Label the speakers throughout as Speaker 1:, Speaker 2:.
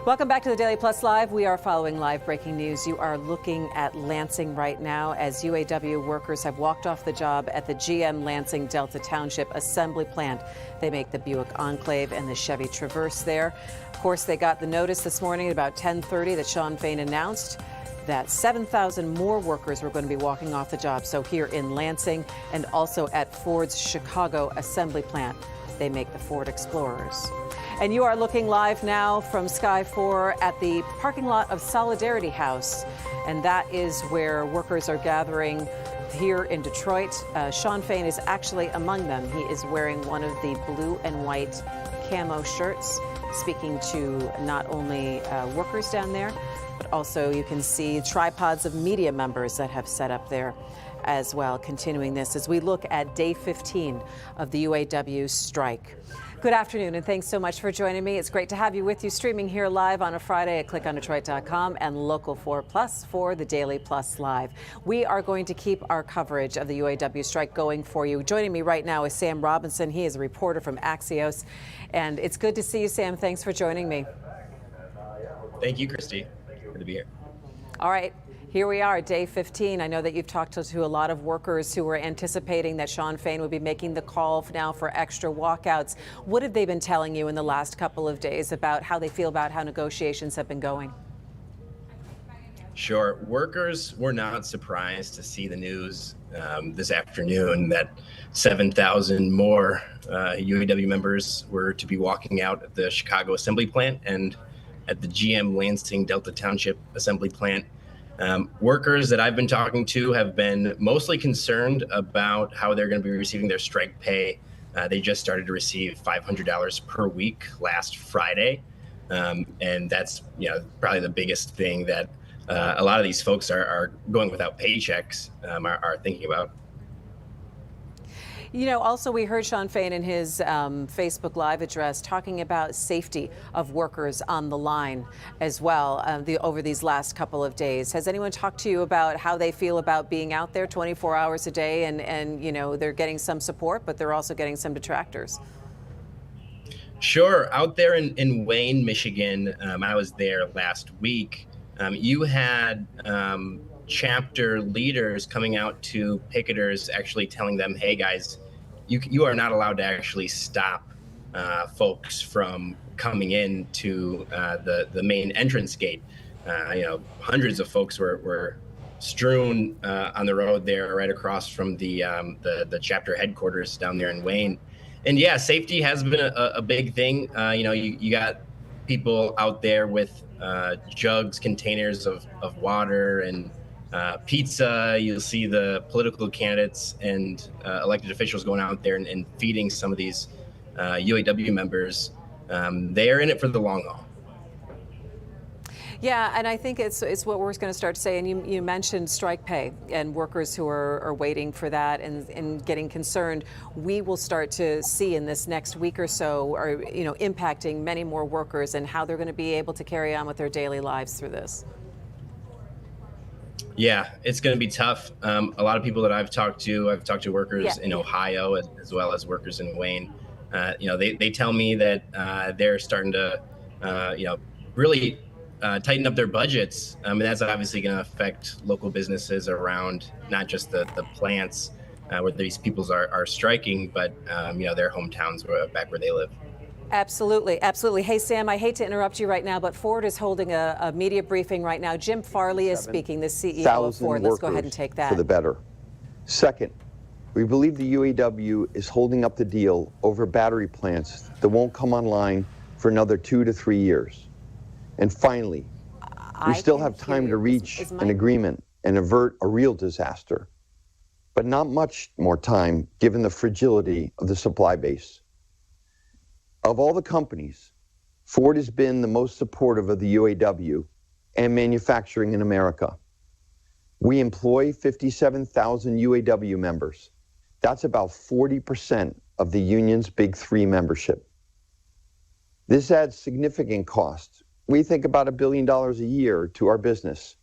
Speaker 1: Welcome back to the Daily Plus Live. We are following live breaking news. You are looking at Lansing right now as UAW workers have walked off the job at the GM Lansing Delta Township assembly plant. They make the Buick Enclave and the Chevy Traverse there. Of course, they got the notice this morning at about 10:30 that Shawn Fain announced that 7,000 more workers were going to be walking off the job. So here in Lansing and also at Ford's Chicago assembly plant. They make the Ford Explorers. And you are looking live now from Sky 4 at the parking lot of Solidarity House. And that is where workers are gathering here in Detroit. Shawn Fain is actually among them. He is wearing one of the blue and white camo shirts, speaking to not only workers down there, but also you can see tripods of media members that have set up there as well, continuing this as we look at day 15 of the UAW strike. Good afternoon, and thanks so much for joining me. It's great to have you with you, streaming here live on a Friday at clickondetroit.com and Local 4 Plus for the Daily Plus Live. We are going to keep our coverage of the UAW strike going for you. Joining me right now is Sam Robinson. He is a reporter from Axios, and it's good to see you, Sam. Thanks for joining me.
Speaker 2: Thank you, Christy. Good to be here.
Speaker 1: All right. Here we are, day 15. I know that you've talked to a lot of workers who were anticipating that Shawn Fain would be making the call now for extra walkouts. What have they been telling you in the last couple of days about how they feel about how negotiations have been going?
Speaker 2: Sure. Workers were not surprised to see the news this afternoon that 7,000 more UAW members were to be walking out at the Chicago assembly plant and at the GM Lansing Delta Township assembly plant. Workers that I've been talking to have been mostly concerned about how they're going to be receiving their strike pay. They just started to receive $500 per week last Friday. And that's, probably the biggest thing that a lot of these folks are going without paychecks are thinking about.
Speaker 1: Also we heard Shawn Fain in his Facebook Live address talking about safety of workers on the line as well over these last couple of days. Has anyone talked to you about how they feel about being out there 24 hours a day and they're getting some support, but they're also getting some detractors?
Speaker 2: Sure. Out there in Wayne, Michigan, I was there last week. You had chapter leaders coming out to picketers actually telling them, hey guys, you are not allowed to actually stop folks from coming in to the main entrance gate. Hundreds of folks were strewn on the road there right across from the chapter headquarters down there in Wayne. And yeah, safety has been a big thing. You got people out there with jugs, containers of water and pizza. You'll see the political candidates and elected officials going out there and feeding some of these UAW members. They are in it for the long haul.
Speaker 1: Yeah, and I think it's what we're going to start to say. And you mentioned strike pay and workers who are waiting for that and getting concerned. We will start to see in this next week or so, impacting many more workers and how they're going to be able to carry on with their daily lives through this.
Speaker 2: Yeah, it's going to be tough. A lot of people that I've talked to workers in Ohio as well as workers in Wayne. They tell me that they're starting to, really tighten up their budgets. And that's obviously going to affect local businesses around not just the plants where these people are striking, but, their hometowns back where they live.
Speaker 1: Absolutely. Absolutely. Hey, Sam, I hate to interrupt you right now, but Ford is holding a media briefing right now. Jim Farley is speaking, the CEO of Ford. Let's go ahead and take that.
Speaker 3: For the better. Second, we believe the UAW is holding up the deal over battery plants that won't come online for another 2 to 3 years. And finally, we still have time to reach an agreement and avert a real disaster, but not much more time given the fragility of the supply base. Of all the companies, Ford has been the most supportive of the UAW and manufacturing in America. We employ 57,000 UAW members. That's about 40% of the union's Big Three membership. This adds significant costs. We think about $1 billion a year to our business.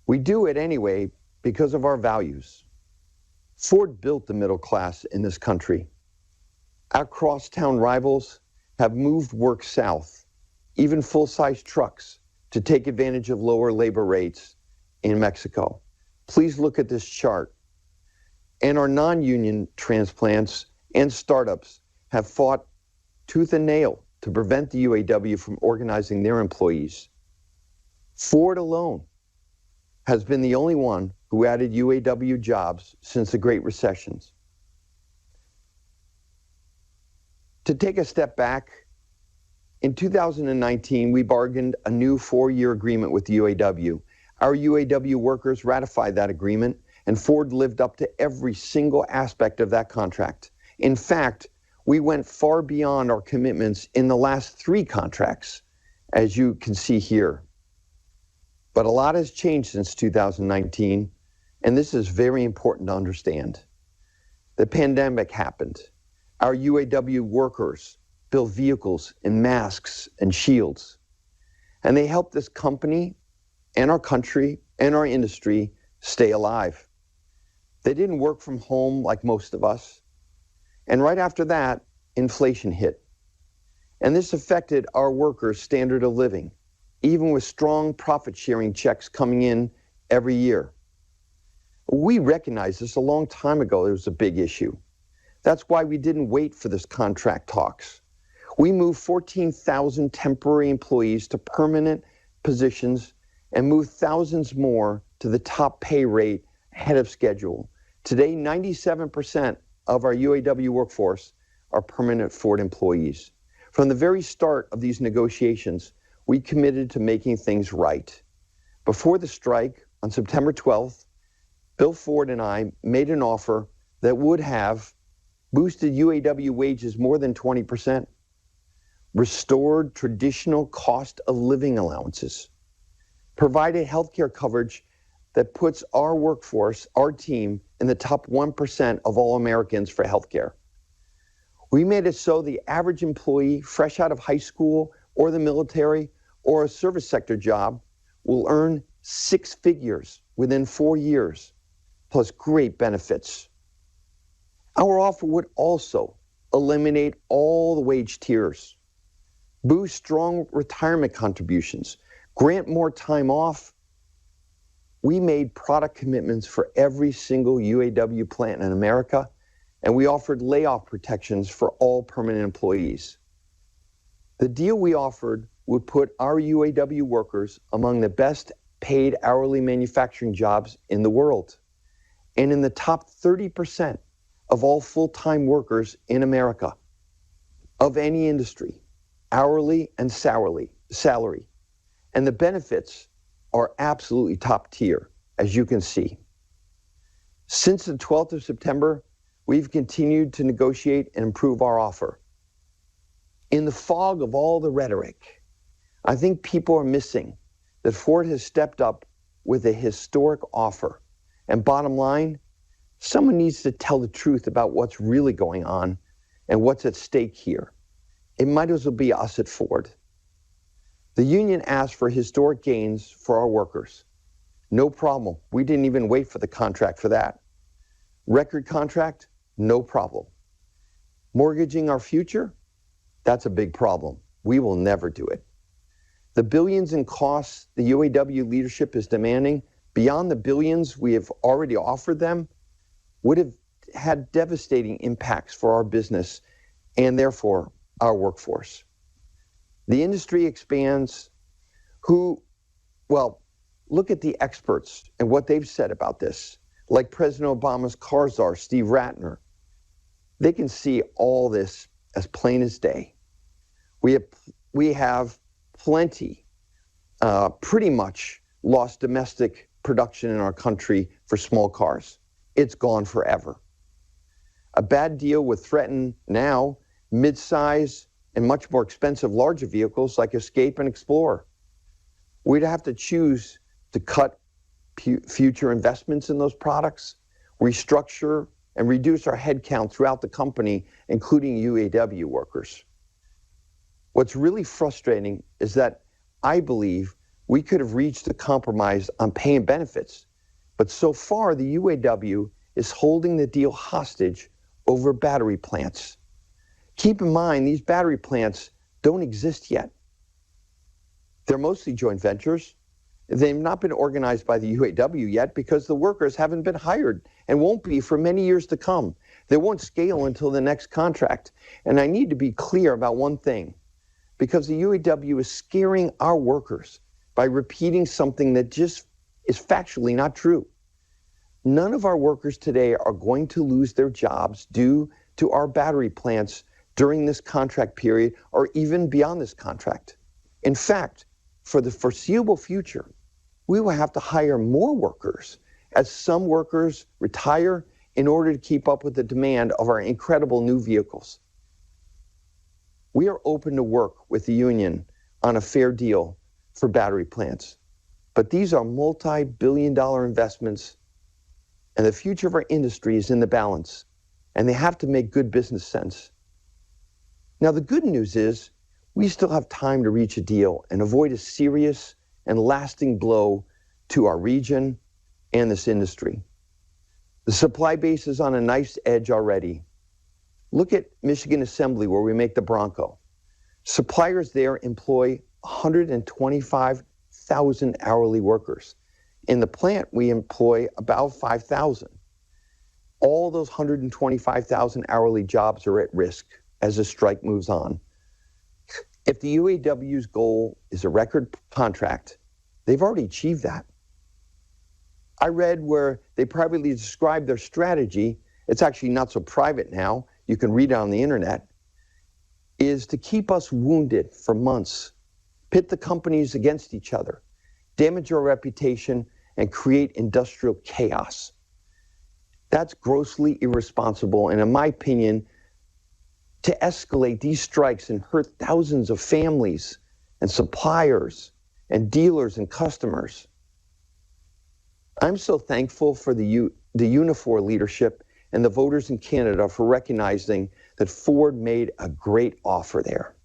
Speaker 3: We do it anyway because of our values. Ford built the middle class in this country. Our crosstown rivals have moved work south, even full-size trucks, to take advantage of lower labor rates in Mexico. Please look at this chart. And our non-union transplants and startups have fought tooth and nail to prevent the UAW from organizing their employees. Ford alone has been the only one who added UAW jobs since the Great Recessions. To take a step back, in 2019, we bargained a new 4-year agreement with the UAW. Our UAW workers ratified that agreement, and Ford lived up to every single aspect of that contract. In fact, we went far beyond our commitments in the last 3 contracts, as you can see here. But a lot has changed since 2019, and this is very important to understand. The pandemic happened. Our UAW workers built vehicles and masks and shields, and they helped this company and our country and our industry stay alive. They didn't work from home like most of us. And right after that, inflation hit. And this affected our workers' standard of living, even with strong profit-sharing checks coming in every year. We recognized this a long time ago. It was a big issue. That's why we didn't wait for this contract talks. We moved 14,000 temporary employees to permanent positions and moved thousands more to the top pay rate ahead of schedule. Today, 97% of our UAW workforce are permanent Ford employees. From the very start of these negotiations, we committed to making things right. Before the strike, on September 12th, Bill Ford and I made an offer that would have boosted UAW wages more than 20%, restored traditional cost of living allowances, provided healthcare coverage that puts our workforce, our team, in the top 1% of all Americans for healthcare. We made it so the average employee fresh out of high school or the military or a service sector job will earn 6 figures within 4 years, plus great benefits. Our offer would also eliminate all the wage tiers, boost strong retirement contributions, grant more time off. We made product commitments for every single UAW plant in America, and we offered layoff protections for all permanent employees. The deal we offered would put our UAW workers among the best paid hourly manufacturing jobs in the world, and in the top 30% of all full-time workers in America, of any industry, hourly and salary. And the benefits are absolutely top tier, as you can see. Since the 12th of September, we've continued to negotiate and improve our offer. In the fog of all the rhetoric, I think people are missing that Ford has stepped up with a historic offer. And bottom line, someone needs to tell the truth about what's really going on and what's at stake here. It might as well be us at Ford. The union asked for historic gains for our workers. No problem. We didn't even wait for the contract for that. Record contract? No problem. Mortgaging our future? That's a big problem. We will never do it. The billions in costs the UAW leadership is demanding, beyond the billions we have already offered them, would have had devastating impacts for our business and therefore our workforce. The industry expands. Look at the experts and what they've said about this, like President Obama's car czar, Steve Ratner. They can see all this as plain as day. We have plenty, pretty much lost domestic production in our country for small cars. It's gone forever. A bad deal would threaten now mid-size and much more expensive larger vehicles like Escape and Explorer. We'd have to choose to cut future investments in those products, restructure and reduce our headcount throughout the company, including UAW workers. What's really frustrating is that I believe we could have reached a compromise on pay and benefits, but so far the UAW is holding the deal hostage over battery plants. Keep in mind, these battery plants don't exist yet. They're mostly joint ventures. They've not been organized by the UAW yet because the workers haven't been hired and won't be for many years to come. They won't scale until the next contract. And I need to be clear about one thing, because the UAW is scaring our workers by repeating something that just is factually not true. None of our workers today are going to lose their jobs due to our battery plants during this contract period or even beyond this contract. In fact, for the foreseeable future, we will have to hire more workers as some workers retire in order to keep up with the demand of our incredible new vehicles. We are open to work with the union on a fair deal for battery plants, but these are multi-billion-dollar investments, and the future of our industry is in the balance, and they have to make good business sense. Now, the good news is we still have time to reach a deal and avoid a serious and lasting blow to our region and this industry. The supply base is on a nice edge already. Look at Michigan Assembly, where we make the Bronco. Suppliers there employ 125,000 hourly workers. In the plant, we employ about 5,000. All those 125,000 hourly jobs are at risk as the strike moves on. If the UAW's goal is a record contract, they've already achieved that. I read where they privately described their strategy. It's actually not so private now. You can read it on the internet. Is to keep us wounded for months, pit the companies against each other, damage our reputation, and create industrial chaos. That's grossly irresponsible, and in my opinion, to escalate these strikes and hurt thousands of families and suppliers and dealers and customers. I'm so thankful for the Unifor leadership and the voters in Canada for recognizing that Ford made a great offer there.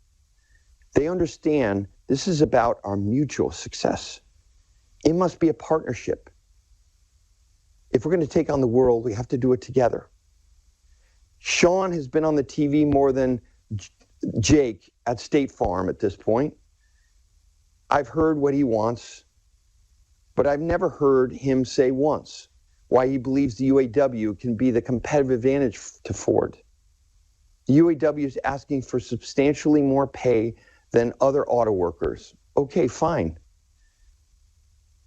Speaker 3: They understand this is about our mutual success. It must be a partnership. If we're going to take on the world, we have to do it together. Sean has been on the TV more than Jake at State Farm at this point. I've heard what he wants, but I've never heard him say once why he believes the UAW can be the competitive advantage to Ford. The UAW is asking for substantially more pay than other auto workers. Okay, fine.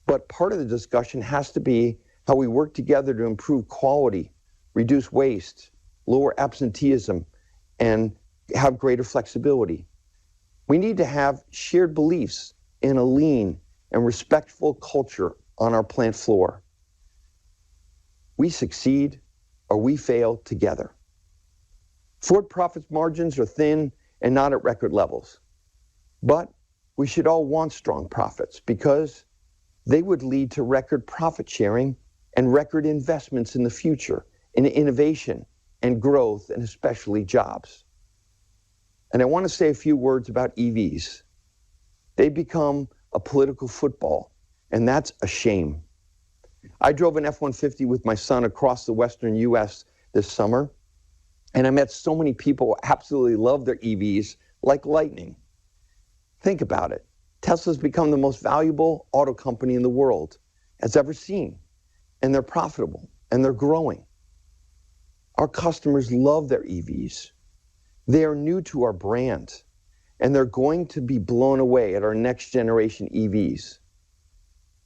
Speaker 3: But part of the discussion has to be how we work together to improve quality, reduce waste, lower absenteeism, and have greater flexibility. We need to have shared beliefs in a lean and respectful culture on our plant floor. We succeed or we fail together. Ford profits margins are thin and not at record levels. But we should all want strong profits because they would lead to record profit sharing and record investments in the future, in innovation and growth, and especially jobs. And I want to say a few words about EVs. They become a political football, and that's a shame. I drove an F-150 with my son across the western U.S. this summer, and I met so many people who absolutely love their EVs like lightning. Think about it. Tesla's become the most valuable auto company in the world has ever seen, and they're profitable, and they're growing. Our customers love their EVs. They are new to our brand, and they're going to be blown away at our next generation EVs.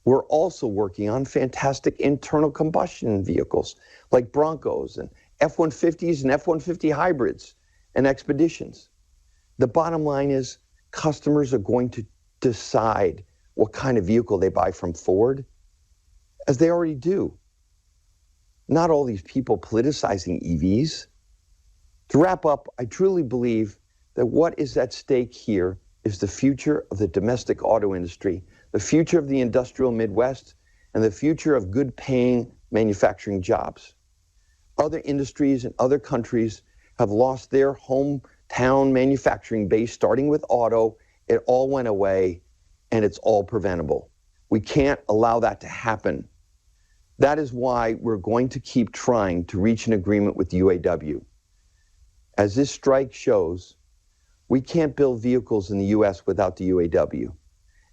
Speaker 3: We're also working on fantastic internal combustion vehicles like Broncos and F-150s and F-150 hybrids and Expeditions. The bottom line is customers are going to decide what kind of vehicle they buy from Ford, as they already do. Not all these people politicizing EVs. To wrap up, I truly believe that what is at stake here is the future of the domestic auto industry, the future of the industrial Midwest, and the future of good-paying manufacturing jobs. Other industries and other countries have lost their hometown manufacturing base, starting with auto. It all went away, and it's all preventable. We can't allow that to happen. That is why we're going to keep trying to reach an agreement with UAW. As this strike shows, we can't build vehicles in the U.S. without the UAW.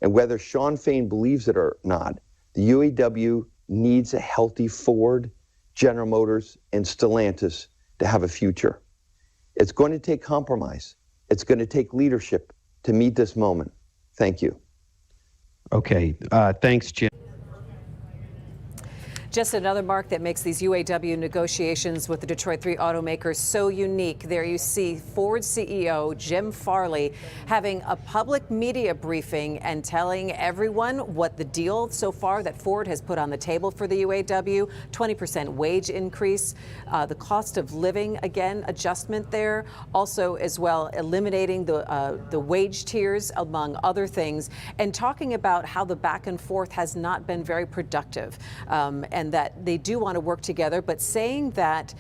Speaker 3: And whether Sean Fain believes it or not, the UAW needs a healthy Ford, General Motors, and Stellantis to have a future. It's going to take compromise. It's going to take leadership to meet this moment. Thank you.
Speaker 4: Okay, thanks, Jim.
Speaker 1: Just another mark that makes these UAW negotiations with the Detroit 3 automakers so unique. There you see Ford CEO Jim Farley having a public media briefing and telling everyone what the deal so far that Ford has put on the table for the UAW, 20% wage increase, the cost of living, again, adjustment there, also as well eliminating the wage tiers, among other things, and talking about how the back and forth has not been very productive. And that they do want to work together, but saying that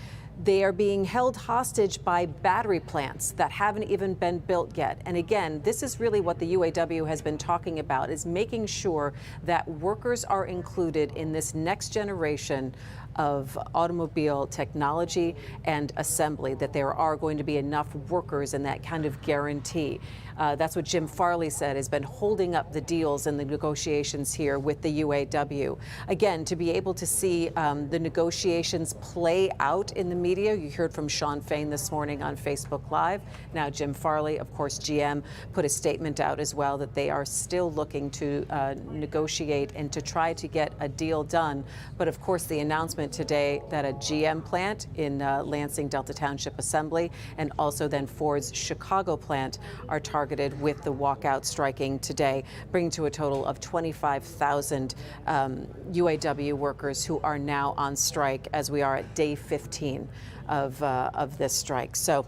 Speaker 1: they are being held hostage by battery plants that haven't even been built yet. And again, this is really what the UAW has been talking about, is making sure that workers are included in this next generation of automobile technology and assembly, that there are going to be enough workers and that kind of guarantee. That's what Jim Farley said has been holding up the deals and the negotiations here with the UAW. Again, to be able to see the negotiations play out in the media. You heard from Sean Fain this morning on Facebook Live. Now Jim Farley, of course, GM, put a statement out as well that they are still looking to negotiate and to try to get a deal done. But of course, the announcement today that a GM plant in Lansing Delta Township Assembly and also then Ford's Chicago plant are targeted with the walkout striking today, bringing to a total of 25,000 UAW workers who are now on strike as we are at day 15 of this strike. So